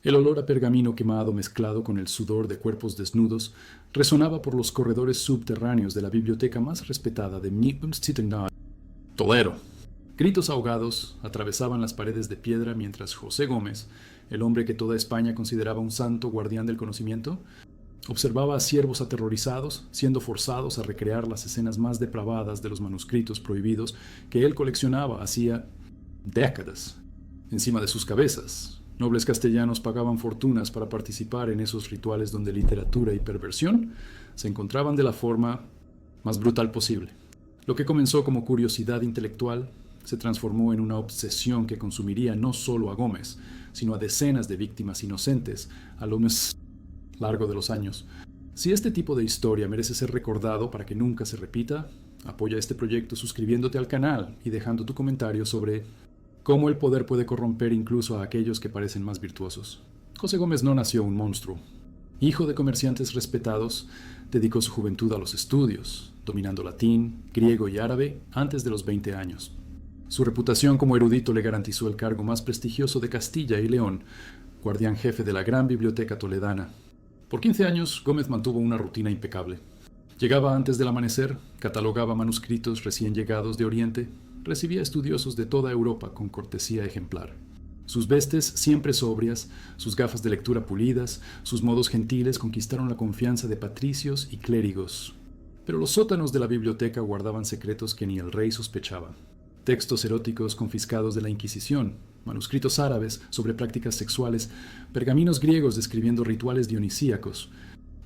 El olor a pergamino quemado mezclado con el sudor de cuerpos desnudos resonaba por los corredores subterráneos de la biblioteca más respetada de Toledo. Gritos ahogados atravesaban las paredes de piedra mientras José Gómez, el hombre que toda España consideraba un santo guardián del conocimiento, observaba a siervos aterrorizados siendo forzados a recrear las escenas más depravadas de los manuscritos prohibidos que él coleccionaba hacía décadas. Encima de sus cabezas, nobles castellanos pagaban fortunas para participar en esos rituales donde literatura y perversión se encontraban de la forma más brutal posible. Lo que comenzó como curiosidad intelectual se transformó en una obsesión que consumiría no solo a Gómez, sino a decenas de víctimas inocentes a lo largo de los años. Si este tipo de historia merece ser recordado para que nunca se repita, apoya este proyecto suscribiéndote al canal y dejando tu comentario sobre cómo el poder puede corromper incluso a aquellos que parecen más virtuosos. José Gómez no nació un monstruo. Hijo de comerciantes respetados, dedicó su juventud a los estudios, dominando latín, griego y árabe antes de los 20 años. Su reputación como erudito le garantizó el cargo más prestigioso de Castilla y León, guardián jefe de la gran biblioteca toledana. Por 15 años, Gómez mantuvo una rutina impecable. Llegaba antes del amanecer, catalogaba manuscritos recién llegados de Oriente, recibía estudiosos de toda Europa con cortesía ejemplar. Sus vestes siempre sobrias, sus gafas de lectura pulidas, sus modos gentiles conquistaron la confianza de patricios y clérigos. Pero los sótanos de la biblioteca guardaban secretos que ni el rey sospechaba. Textos eróticos confiscados de la Inquisición, manuscritos árabes sobre prácticas sexuales, pergaminos griegos describiendo rituales dionisíacos,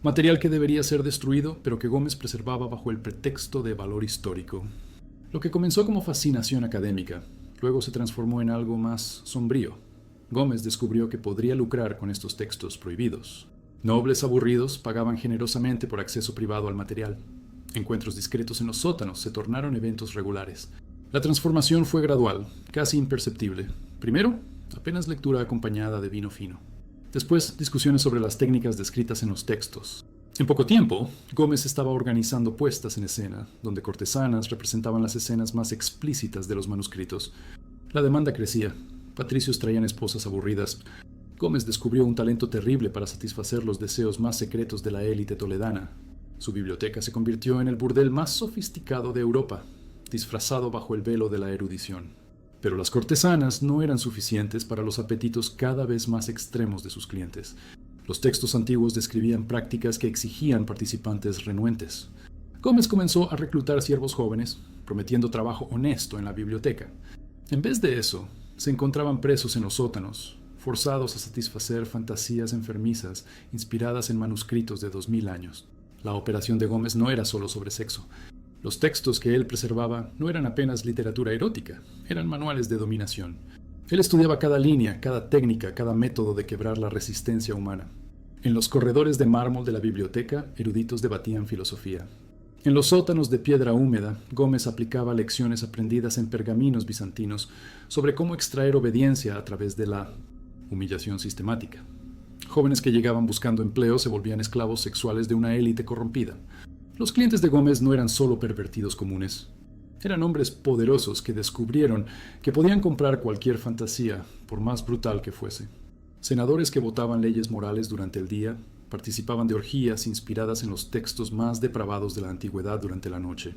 material que debería ser destruido, pero que Gómez preservaba bajo el pretexto de valor histórico. Lo que comenzó como fascinación académica, luego se transformó en algo más sombrío. Gómez descubrió que podría lucrar con estos textos prohibidos. Nobles aburridos pagaban generosamente por acceso privado al material. Encuentros discretos en los sótanos se tornaron eventos regulares. La transformación fue gradual, casi imperceptible. Primero, apenas lectura acompañada de vino fino. Después, discusiones sobre las técnicas descritas en los textos. En poco tiempo, Gómez estaba organizando puestas en escena, donde cortesanas representaban las escenas más explícitas de los manuscritos. La demanda crecía. Patricios traían esposas aburridas. Gómez descubrió un talento terrible para satisfacer los deseos más secretos de la élite toledana. Su biblioteca se convirtió en el burdel más sofisticado de Europa, disfrazado bajo el velo de la erudición. Pero las cortesanas no eran suficientes para los apetitos cada vez más extremos de sus clientes. Los textos antiguos describían prácticas que exigían participantes renuentes. Gómez comenzó a reclutar siervos jóvenes, prometiendo trabajo honesto en la biblioteca. En vez de eso, se encontraban presos en los sótanos, forzados a satisfacer fantasías enfermizas inspiradas en manuscritos de 2000 años. La operación de Gómez no era solo sobre sexo. Los textos que él preservaba no eran apenas literatura erótica, eran manuales de dominación. Él estudiaba cada línea, cada técnica, cada método de quebrar la resistencia humana. En los corredores de mármol de la biblioteca, eruditos debatían filosofía. En los sótanos de piedra húmeda, Gómez aplicaba lecciones aprendidas en pergaminos bizantinos sobre cómo extraer obediencia a través de la humillación sistemática. Jóvenes que llegaban buscando empleo se volvían esclavos sexuales de una élite corrompida. Los clientes de Gómez no eran solo pervertidos comunes. Eran hombres poderosos que descubrieron que podían comprar cualquier fantasía, por más brutal que fuese. Senadores que votaban leyes morales durante el día participaban de orgías inspiradas en los textos más depravados de la antigüedad durante la noche.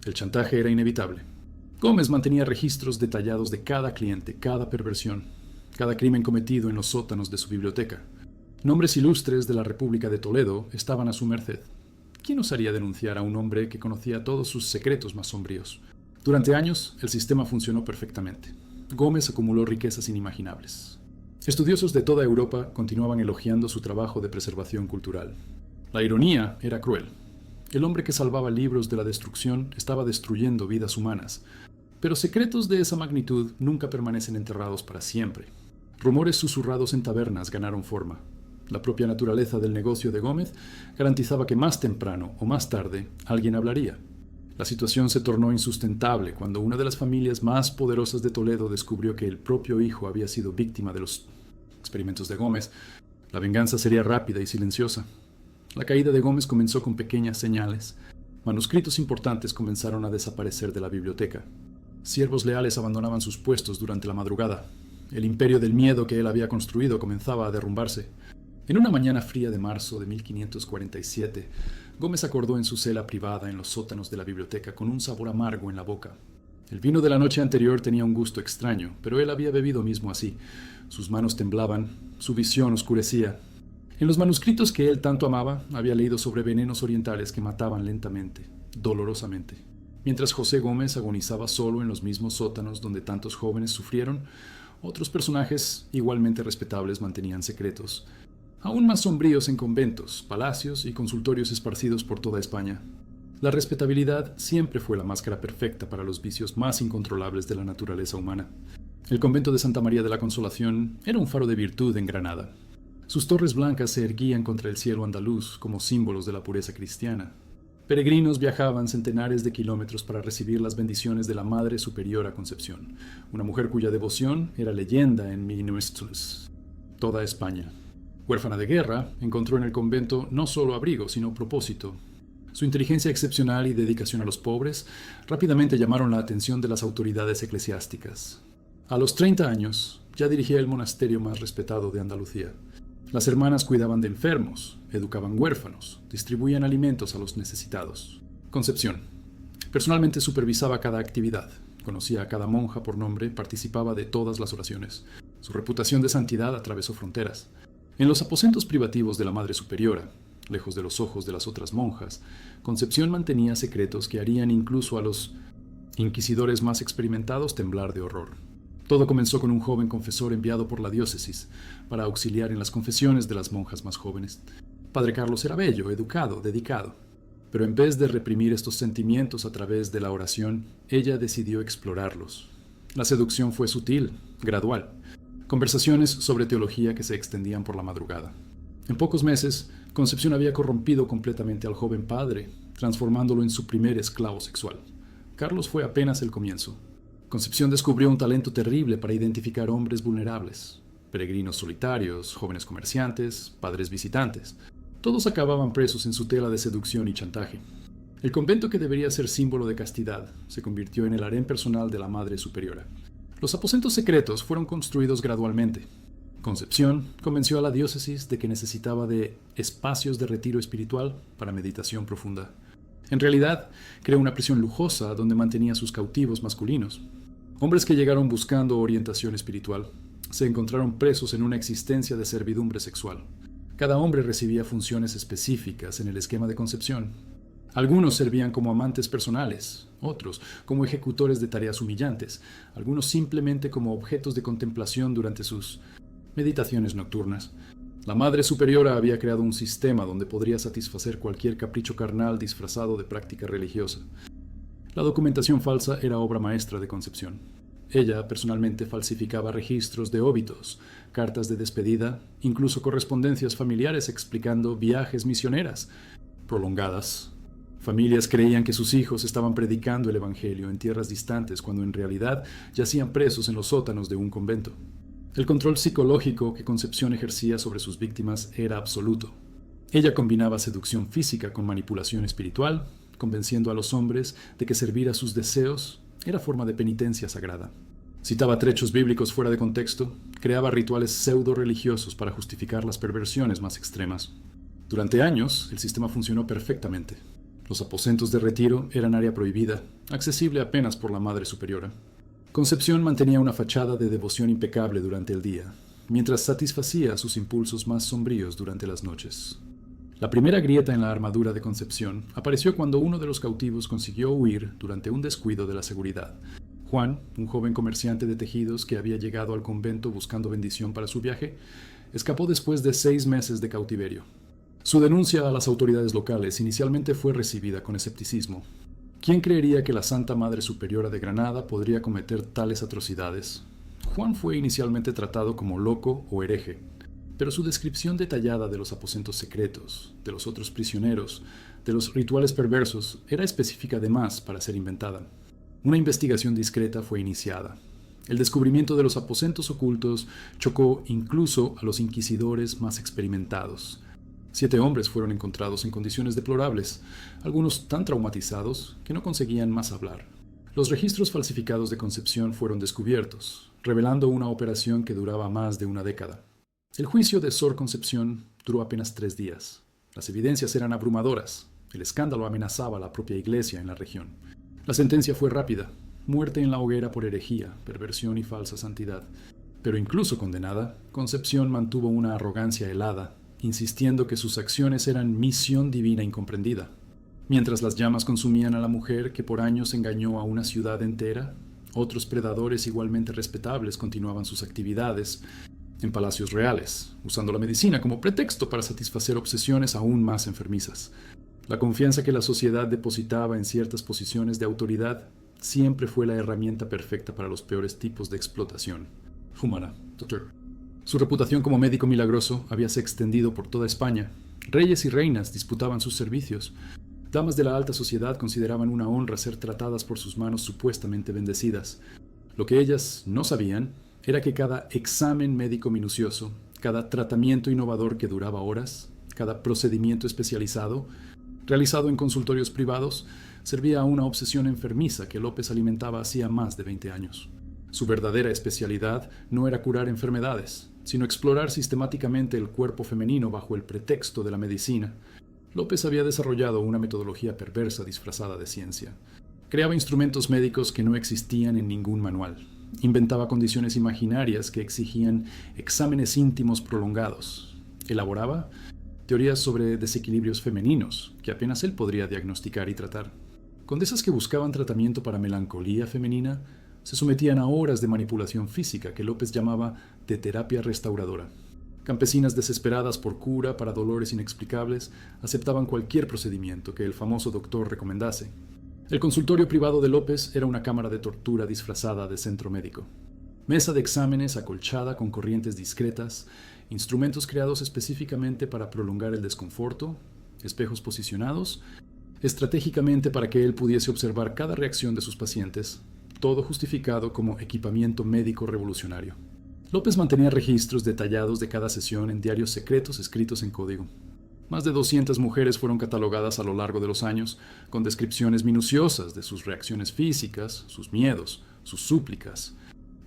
El chantaje era inevitable. Gómez mantenía registros detallados de cada cliente, cada perversión, cada crimen cometido en los sótanos de su biblioteca. Nombres ilustres de la República de Toledo estaban a su merced. ¿Quién osaría denunciar a un hombre que conocía todos sus secretos más sombríos? Durante años, el sistema funcionó perfectamente. Gómez acumuló riquezas inimaginables. Estudiosos de toda Europa continuaban elogiando su trabajo de preservación cultural. La ironía era cruel. El hombre que salvaba libros de la destrucción estaba destruyendo vidas humanas. Pero secretos de esa magnitud nunca permanecen enterrados para siempre. Rumores susurrados en tabernas ganaron forma. La propia naturaleza del negocio de Gómez garantizaba que más temprano o más tarde alguien hablaría. La situación se tornó insustentable cuando una de las familias más poderosas de Toledo descubrió que el propio hijo había sido víctima de los experimentos de Gómez. La venganza sería rápida y silenciosa. La caída de Gómez comenzó con pequeñas señales. Manuscritos importantes comenzaron a desaparecer de la biblioteca. Siervos leales abandonaban sus puestos durante la madrugada. El imperio del miedo que él había construido comenzaba a derrumbarse. En una mañana fría de marzo de 1547, Gómez acordó en su celda privada en los sótanos de la biblioteca con un sabor amargo en la boca. El vino de la noche anterior tenía un gusto extraño, pero él había bebido mismo así. Sus manos temblaban, su visión oscurecía. En los manuscritos que él tanto amaba, había leído sobre venenos orientales que mataban lentamente, dolorosamente. Mientras José Gómez agonizaba solo en los mismos sótanos donde tantos jóvenes sufrieron, otros personajes igualmente respetables mantenían secretos, aún más sombríos en conventos, palacios y consultorios esparcidos por toda España. La respetabilidad siempre fue la máscara perfecta para los vicios más incontrolables de la naturaleza humana. El convento de Santa María de la Consolación era un faro de virtud en Granada. Sus torres blancas se erguían contra el cielo andaluz como símbolos de la pureza cristiana. Peregrinos viajaban centenares de kilómetros para recibir las bendiciones de la Madre Superiora Concepción, una mujer cuya devoción era leyenda en toda España. Huérfana de guerra, encontró en el convento no solo abrigo, sino propósito. Su inteligencia excepcional y dedicación a los pobres rápidamente llamaron la atención de las autoridades eclesiásticas. A los 30 años, ya dirigía el monasterio más respetado de Andalucía. Las hermanas cuidaban de enfermos, educaban huérfanos, distribuían alimentos a los necesitados. Concepción. Personalmente supervisaba cada actividad, conocía a cada monja por nombre, participaba de todas las oraciones. Su reputación de santidad atravesó fronteras. En los aposentos privativos de la Madre Superiora, lejos de los ojos de las otras monjas, Concepción mantenía secretos que harían incluso a los inquisidores más experimentados temblar de horror. Todo comenzó con un joven confesor enviado por la diócesis para auxiliar en las confesiones de las monjas más jóvenes. Padre Carlos era bello, educado, dedicado. Pero en vez de reprimir estos sentimientos a través de la oración, ella decidió explorarlos. La seducción fue sutil, gradual. Conversaciones sobre teología que se extendían por la madrugada. En pocos meses, Concepción había corrompido completamente al joven padre, transformándolo en su primer esclavo sexual. Carlos fue apenas el comienzo. Concepción descubrió un talento terrible para identificar hombres vulnerables, peregrinos solitarios, jóvenes comerciantes, padres visitantes. Todos acababan presos en su tela de seducción y chantaje. El convento, que debería ser símbolo de castidad, se convirtió en el harén personal de la Madre Superiora. Los aposentos secretos fueron construidos gradualmente. Concepción convenció a la diócesis de que necesitaba de espacios de retiro espiritual para meditación profunda. En realidad, creó una prisión lujosa donde mantenía a sus cautivos masculinos. Hombres que llegaron buscando orientación espiritual se encontraron presos en una existencia de servidumbre sexual. Cada hombre recibía funciones específicas en el esquema de Concepción. Algunos servían como amantes personales, otros como ejecutores de tareas humillantes, algunos simplemente como objetos de contemplación durante sus meditaciones nocturnas. La Madre Superiora había creado un sistema donde podría satisfacer cualquier capricho carnal disfrazado de práctica religiosa. La documentación falsa era obra maestra de Concepción. Ella personalmente falsificaba registros de óbitos, cartas de despedida, incluso correspondencias familiares explicando viajes misioneras prolongadas. Familias creían que sus hijos estaban predicando el Evangelio en tierras distantes cuando en realidad yacían presos en los sótanos de un convento. El control psicológico que Concepción ejercía sobre sus víctimas era absoluto. Ella combinaba seducción física con manipulación espiritual, convenciendo a los hombres de que servir a sus deseos era forma de penitencia sagrada. Citaba trechos bíblicos fuera de contexto, creaba rituales pseudo-religiosos para justificar las perversiones más extremas. Durante años, el sistema funcionó perfectamente. Los aposentos de retiro eran área prohibida, accesible apenas por la Madre Superiora. Concepción mantenía una fachada de devoción impecable durante el día, mientras satisfacía sus impulsos más sombríos durante las noches. La primera grieta en la armadura de Concepción apareció cuando uno de los cautivos consiguió huir durante un descuido de la seguridad. Juan, un joven comerciante de tejidos que había llegado al convento buscando bendición para su viaje, escapó después de 6 meses de cautiverio. Su denuncia a las autoridades locales inicialmente fue recibida con escepticismo. ¿Quién creería que la Santa Madre Superiora de Granada podría cometer tales atrocidades? Juan fue inicialmente tratado como loco o hereje, pero su descripción detallada de los aposentos secretos, de los otros prisioneros, de los rituales perversos, era específica de más para ser inventada. Una investigación discreta fue iniciada. El descubrimiento de los aposentos ocultos chocó incluso a los inquisidores más experimentados. 7 hombres fueron encontrados en condiciones deplorables, algunos tan traumatizados que no conseguían más hablar. Los registros falsificados de Concepción fueron descubiertos, revelando una operación que duraba más de una década. El juicio de Sor Concepción duró apenas 3 días. Las evidencias eran abrumadoras. El escándalo amenazaba a la propia Iglesia en la región. La sentencia fue rápida: muerte en la hoguera por herejía, perversión y falsa santidad. Pero incluso condenada, Concepción mantuvo una arrogancia helada, insistiendo que sus acciones eran misión divina incomprendida. Mientras las llamas consumían a la mujer que por años engañó a una ciudad entera, otros predadores igualmente respetables continuaban sus actividades en palacios reales, usando la medicina como pretexto para satisfacer obsesiones aún más enfermizas. La confianza que la sociedad depositaba en ciertas posiciones de autoridad siempre fue la herramienta perfecta para los peores tipos de explotación humana. Doctor. Su reputación como médico milagroso habíase extendido por toda España. Reyes y reinas disputaban sus servicios. Damas de la alta sociedad consideraban una honra ser tratadas por sus manos supuestamente bendecidas. Lo que ellas no sabían era que cada examen médico minucioso, cada tratamiento innovador que duraba horas, cada procedimiento especializado, realizado en consultorios privados, servía a una obsesión enfermiza que López alimentaba hacía más de 20 años. Su verdadera especialidad no era curar enfermedades, sino explorar sistemáticamente el cuerpo femenino bajo el pretexto de la medicina. López había desarrollado una metodología perversa disfrazada de ciencia. Creaba instrumentos médicos que no existían en ningún manual. Inventaba condiciones imaginarias que exigían exámenes íntimos prolongados. Elaboraba teorías sobre desequilibrios femeninos que apenas él podría diagnosticar y tratar. Condesas que buscaban tratamiento para melancolía femenina se sometían a horas de manipulación física que López llamaba de terapia restauradora. Campesinas desesperadas por cura para dolores inexplicables aceptaban cualquier procedimiento que el famoso doctor recomendase. El consultorio privado de López era una cámara de tortura disfrazada de centro médico. Mesa de exámenes acolchada con corrientes discretas, instrumentos creados específicamente para prolongar el desconforto, espejos posicionados, estratégicamente para que él pudiese observar cada reacción de sus pacientes, todo justificado como equipamiento médico revolucionario. López mantenía registros detallados de cada sesión en diarios secretos escritos en código. Más de 200 mujeres fueron catalogadas a lo largo de los años, con descripciones minuciosas de sus reacciones físicas, sus miedos, sus súplicas,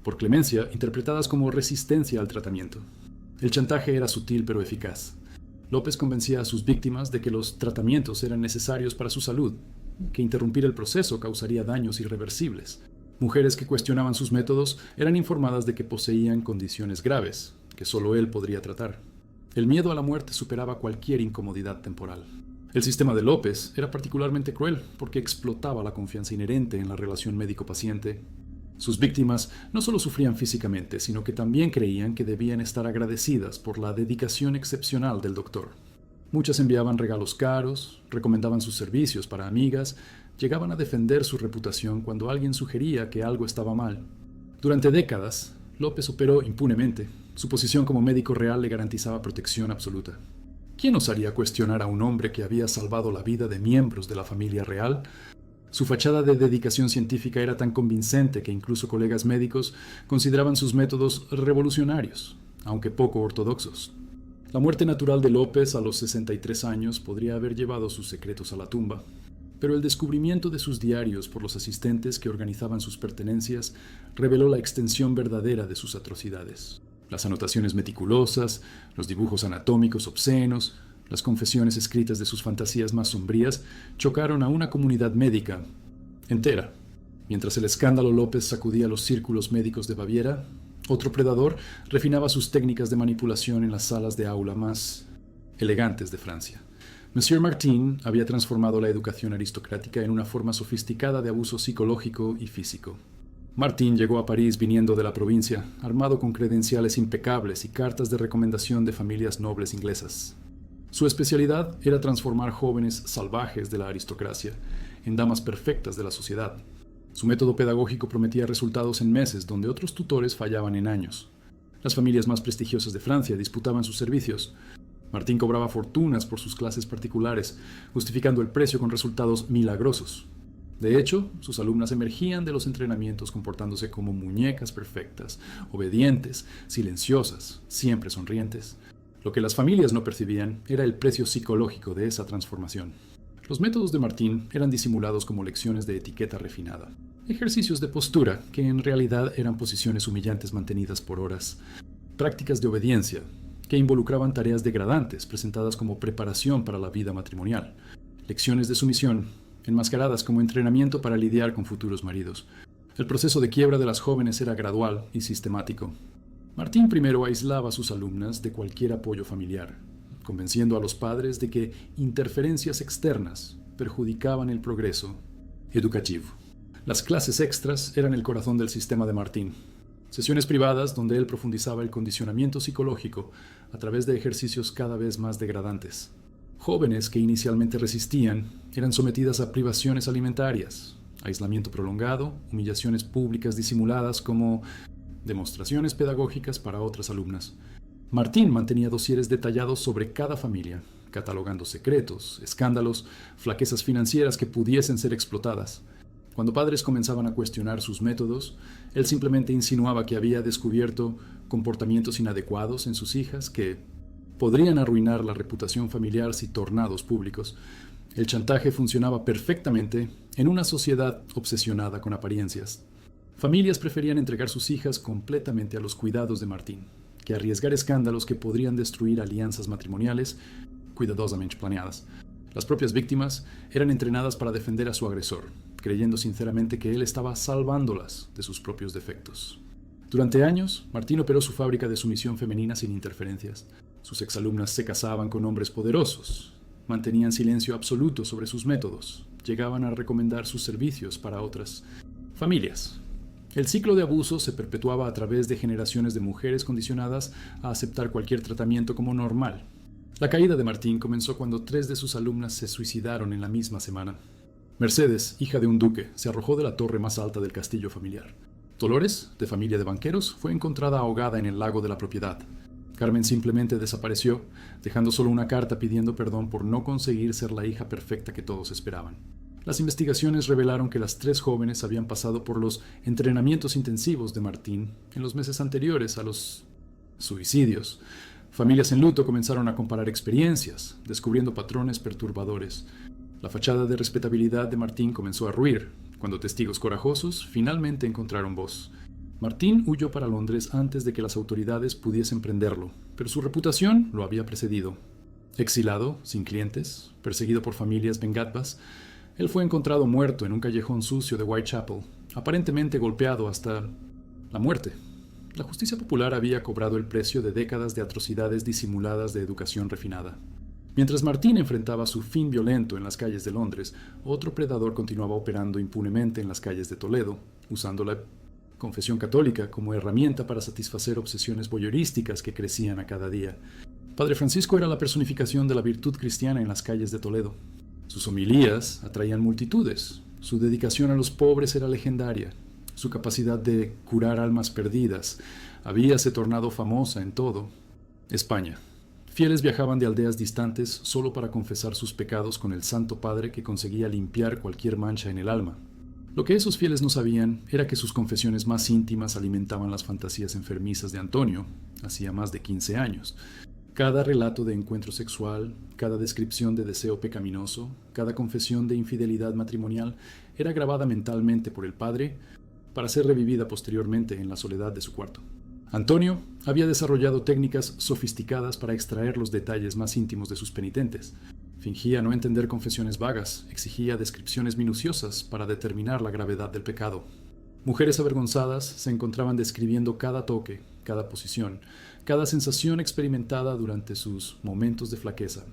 por clemencia interpretadas como resistencia al tratamiento. El chantaje era sutil pero eficaz. López convencía a sus víctimas de que los tratamientos eran necesarios para su salud, que interrumpir el proceso causaría daños irreversibles. Mujeres que cuestionaban sus métodos eran informadas de que poseían condiciones graves, que solo él podría tratar. El miedo a la muerte superaba cualquier incomodidad temporal. El sistema de López era particularmente cruel porque explotaba la confianza inherente en la relación médico-paciente. Sus víctimas no solo sufrían físicamente, sino que también creían que debían estar agradecidas por la dedicación excepcional del doctor. Muchas enviaban regalos caros, recomendaban sus servicios para amigas, llegaban a defender su reputación cuando alguien sugería que algo estaba mal. Durante décadas, López operó impunemente. Su posición como médico real le garantizaba protección absoluta. ¿Quién osaría cuestionar a un hombre que había salvado la vida de miembros de la familia real? Su fachada de dedicación científica era tan convincente que incluso colegas médicos consideraban sus métodos revolucionarios, aunque poco ortodoxos. La muerte natural de López a los 63 años podría haber llevado sus secretos a la tumba, pero el descubrimiento de sus diarios por los asistentes que organizaban sus pertenencias reveló la extensión verdadera de sus atrocidades. Las anotaciones meticulosas, los dibujos anatómicos obscenos, las confesiones escritas de sus fantasías más sombrías chocaron a una comunidad médica entera. Mientras el escándalo López sacudía los círculos médicos de Baviera, otro predador refinaba sus técnicas de manipulación en las salas de aula más elegantes de Francia. Monsieur Martin había transformado la educación aristocrática en una forma sofisticada de abuso psicológico y físico. Martin llegó a París viniendo de la provincia, armado con credenciales impecables y cartas de recomendación de familias nobles inglesas. Su especialidad era transformar jóvenes salvajes de la aristocracia en damas perfectas de la sociedad. Su método pedagógico prometía resultados en meses donde otros tutores fallaban en años. Las familias más prestigiosas de Francia disputaban sus servicios. Martín cobraba fortunas por sus clases particulares, justificando el precio con resultados milagrosos. De hecho, sus alumnas emergían de los entrenamientos comportándose como muñecas perfectas, obedientes, silenciosas, siempre sonrientes. Lo que las familias no percibían era el precio psicológico de esa transformación. Los métodos de Martín eran disimulados como lecciones de etiqueta refinada, ejercicios de postura que en realidad eran posiciones humillantes mantenidas por horas, prácticas de obediencia que involucraban tareas degradantes presentadas como preparación para la vida matrimonial, lecciones de sumisión enmascaradas como entrenamiento para lidiar con futuros maridos. El proceso de quiebra de las jóvenes era gradual y sistemático. Martín primero aislaba a sus alumnas de cualquier apoyo familiar, convenciendo a los padres de que interferencias externas perjudicaban el progreso educativo. Las clases extras eran el corazón del sistema de Martín. Sesiones privadas donde él profundizaba el condicionamiento psicológico a través de ejercicios cada vez más degradantes. Jóvenes que inicialmente resistían eran sometidas a privaciones alimentarias, aislamiento prolongado, humillaciones públicas disimuladas como demostraciones pedagógicas para otras alumnas. Martín mantenía dosieres detallados sobre cada familia, catalogando secretos, escándalos, flaquezas financieras que pudiesen ser explotadas. Cuando padres comenzaban a cuestionar sus métodos, él simplemente insinuaba que había descubierto comportamientos inadecuados en sus hijas que podrían arruinar la reputación familiar si tornados públicos. El chantaje funcionaba perfectamente en una sociedad obsesionada con apariencias. Familias preferían entregar sus hijas completamente a los cuidados de Martín, que arriesgar escándalos que podrían destruir alianzas matrimoniales cuidadosamente planeadas. Las propias víctimas eran entrenadas para defender a su agresor, creyendo sinceramente que él estaba salvándolas de sus propios defectos. Durante años, Martín operó su fábrica de sumisión femenina sin interferencias. Sus exalumnas se casaban con hombres poderosos, mantenían silencio absoluto sobre sus métodos, llegaban a recomendar sus servicios para otras familias. El ciclo de abuso se perpetuaba a través de generaciones de mujeres condicionadas a aceptar cualquier tratamiento como normal. La caída de Martín comenzó cuando 3 de sus alumnas se suicidaron en la misma semana. Mercedes, hija de un duque, se arrojó de la torre más alta del castillo familiar. Dolores, de familia de banqueros, fue encontrada ahogada en el lago de la propiedad. Carmen simplemente desapareció, dejando solo una carta pidiendo perdón por no conseguir ser la hija perfecta que todos esperaban. Las investigaciones revelaron que las 3 jóvenes habían pasado por los entrenamientos intensivos de Martín en los meses anteriores a los suicidios. Familias en luto comenzaron a comparar experiencias, descubriendo patrones perturbadores. La fachada de respetabilidad de Martín comenzó a ruir, cuando testigos corajosos finalmente encontraron voz. Martín huyó para Londres antes de que las autoridades pudiesen prenderlo, pero su reputación lo había precedido. Exilado, sin clientes, perseguido por familias vengativas, él fue encontrado muerto en un callejón sucio de Whitechapel, aparentemente golpeado hasta la muerte. La justicia popular había cobrado el precio de décadas de atrocidades disimuladas de educación refinada. Mientras Martín enfrentaba su fin violento en las calles de Londres, otro predador continuaba operando impunemente en las calles de Toledo, usando la confesión católica como herramienta para satisfacer obsesiones voyeurísticas que crecían a cada día. Padre Francisco era la personificación de la virtud cristiana en las calles de Toledo. Sus homilías atraían multitudes, su dedicación a los pobres era legendaria, su capacidad de curar almas perdidas habíase tornado famosa en todo España. Fieles viajaban de aldeas distantes solo para confesar sus pecados con el Santo Padre que conseguía limpiar cualquier mancha en el alma. Lo que esos fieles no sabían era que sus confesiones más íntimas alimentaban las fantasías enfermizas de Antonio, hacía más de 15 años. Cada relato de encuentro sexual, cada descripción de deseo pecaminoso, cada confesión de infidelidad matrimonial era grabada mentalmente por el padre para ser revivida posteriormente en la soledad de su cuarto. Antonio había desarrollado técnicas sofisticadas para extraer los detalles más íntimos de sus penitentes. Fingía no entender confesiones vagas, exigía descripciones minuciosas para determinar la gravedad del pecado. Mujeres avergonzadas se encontraban describiendo cada toque, cada posición, cada sensación experimentada durante sus momentos de flaqueza.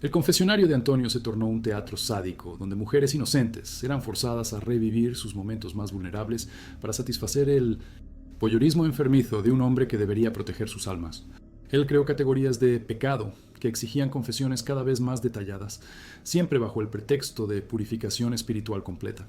El confesionario de Antonio se tornó un teatro sádico, donde mujeres inocentes eran forzadas a revivir sus momentos más vulnerables para satisfacer el voyeurismo enfermizo de un hombre que debería proteger sus almas. Él creó categorías de pecado que exigían confesiones cada vez más detalladas, siempre bajo el pretexto de purificación espiritual completa.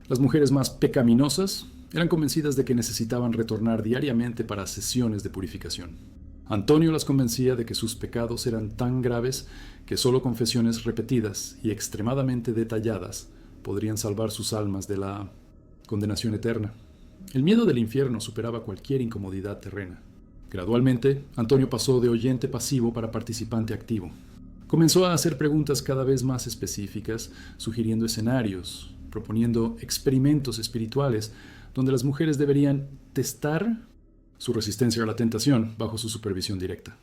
Las mujeres más pecaminosas eran convencidas de que necesitaban retornar diariamente para sesiones de purificación. Antonio las convencía de que sus pecados eran tan graves que solo confesiones repetidas y extremadamente detalladas podrían salvar sus almas de la condenación eterna. El miedo del infierno superaba cualquier incomodidad terrena. Gradualmente, Antonio pasó de oyente pasivo para participante activo. Comenzó a hacer preguntas cada vez más específicas, sugiriendo escenarios, proponiendo experimentos espirituales donde las mujeres deberían testar su resistencia a la tentación bajo su supervisión directa.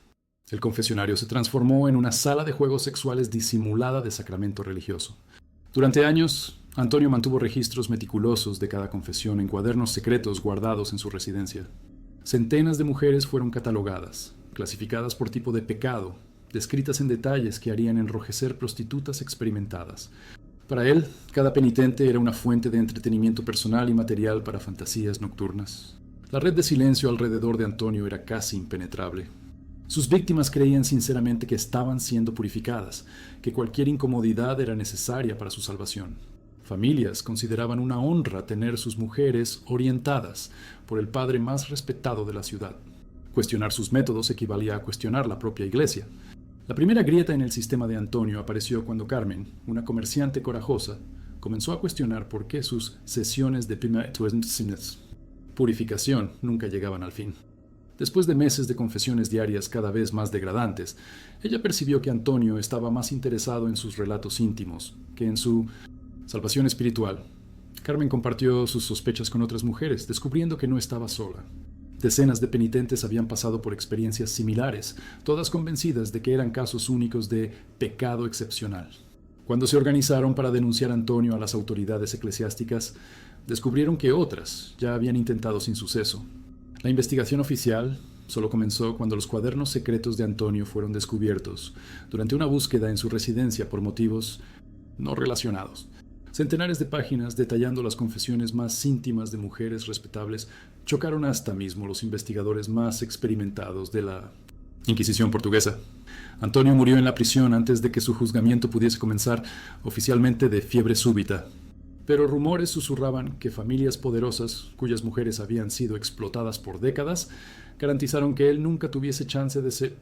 El confesionario se transformó en una sala de juegos sexuales disimulada de sacramento religioso. Durante años, Antonio mantuvo registros meticulosos de cada confesión en cuadernos secretos guardados en su residencia. Centenas de mujeres fueron catalogadas, clasificadas por tipo de pecado, descritas en detalles que harían enrojecer prostitutas experimentadas. Para él, cada penitente era una fuente de entretenimiento personal y material para fantasías nocturnas. La red de silencio alrededor de Antonio era casi impenetrable. Sus víctimas creían sinceramente que estaban siendo purificadas, que cualquier incomodidad era necesaria para su salvación. Familias consideraban una honra tener sus mujeres orientadas por el padre más respetado de la ciudad. Cuestionar sus métodos equivalía a cuestionar la propia iglesia. La primera grieta en el sistema de Antonio apareció cuando Carmen, una comerciante corajosa, comenzó a cuestionar por qué sus sesiones de purificación nunca llegaban al fin. Después de meses de confesiones diarias cada vez más degradantes, ella percibió que Antonio estaba más interesado en sus relatos íntimos que en su salvación espiritual. Carmen compartió sus sospechas con otras mujeres, descubriendo que no estaba sola. Decenas de penitentes habían pasado por experiencias similares, todas convencidas de que eran casos únicos de pecado excepcional. Cuando se organizaron para denunciar a Antonio a las autoridades eclesiásticas, descubrieron que otras ya habían intentado sin suceso. La investigación oficial solo comenzó cuando los cuadernos secretos de Antonio fueron descubiertos durante una búsqueda en su residencia por motivos no relacionados. Centenares de páginas detallando las confesiones más íntimas de mujeres respetables chocaron hasta mismo los investigadores más experimentados de la Inquisición portuguesa. Antonio murió en la prisión antes de que su juzgamiento pudiese comenzar oficialmente de fiebre súbita. Pero rumores susurraban que familias poderosas, cuyas mujeres habían sido explotadas por décadas, garantizaron que él nunca tuviese chance de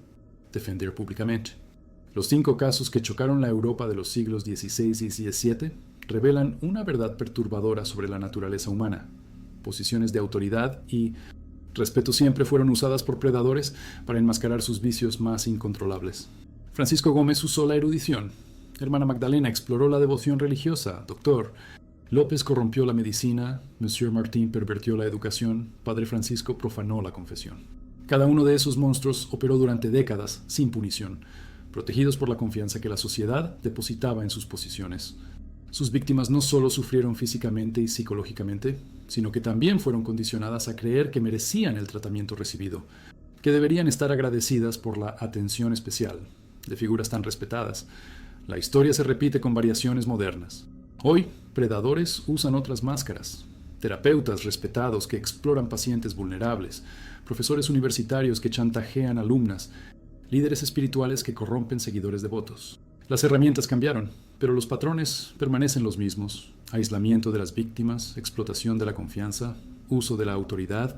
defender públicamente. Los 5 casos que chocaron la Europa de los siglos XVI y XVII revelan una verdad perturbadora sobre la naturaleza humana. Posiciones de autoridad y respeto siempre fueron usadas por predadores para enmascarar sus vicios más incontrolables. Francisco Gómez usó la erudición. Hermana Magdalena exploró la devoción religiosa. Doctor López corrompió la medicina, Monsieur Martín pervirtió la educación, Padre Francisco profanó la confesión. Cada uno de esos monstruos operó durante décadas sin punición, protegidos por la confianza que la sociedad depositaba en sus posiciones. Sus víctimas no solo sufrieron físicamente y psicológicamente, sino que también fueron condicionadas a creer que merecían el tratamiento recibido, que deberían estar agradecidas por la atención especial de figuras tan respetadas. La historia se repite con variaciones modernas. Hoy, predadores usan otras máscaras, terapeutas respetados que exploran pacientes vulnerables, profesores universitarios que chantajean alumnas, líderes espirituales que corrompen seguidores devotos. Las herramientas cambiaron, pero los patrones permanecen los mismos: aislamiento de las víctimas, explotación de la confianza, uso de la autoridad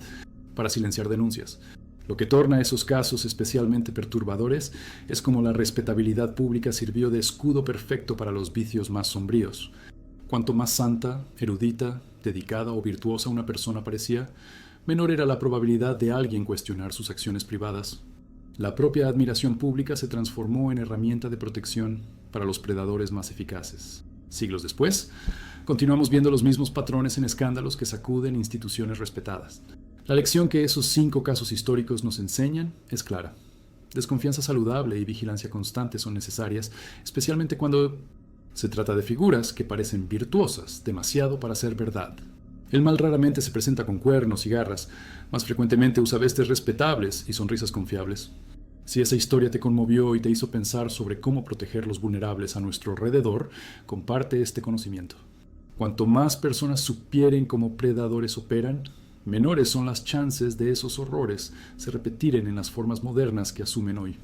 para silenciar denuncias. Lo que torna esos casos especialmente perturbadores es cómo la respetabilidad pública sirvió de escudo perfecto para los vicios más sombríos. Cuanto más santa, erudita, dedicada o virtuosa una persona parecía, menor era la probabilidad de alguien cuestionar sus acciones privadas. La propia admiración pública se transformó en herramienta de protección para los predadores más eficaces. Siglos después, continuamos viendo los mismos patrones en escándalos que sacuden instituciones respetadas. La lección que esos 5 casos históricos nos enseñan es clara. Desconfianza saludable y vigilancia constante son necesarias, especialmente cuando se trata de figuras que parecen virtuosas demasiado para ser verdad. El mal raramente se presenta con cuernos y garras, más frecuentemente usa vestes respetables y sonrisas confiables. Si esa historia te conmovió y te hizo pensar sobre cómo proteger los vulnerables a nuestro alrededor, comparte este conocimiento. Cuanto más personas supieren cómo predadores operan, menores son las chances de esos horrores se repetiren en las formas modernas que asumen hoy.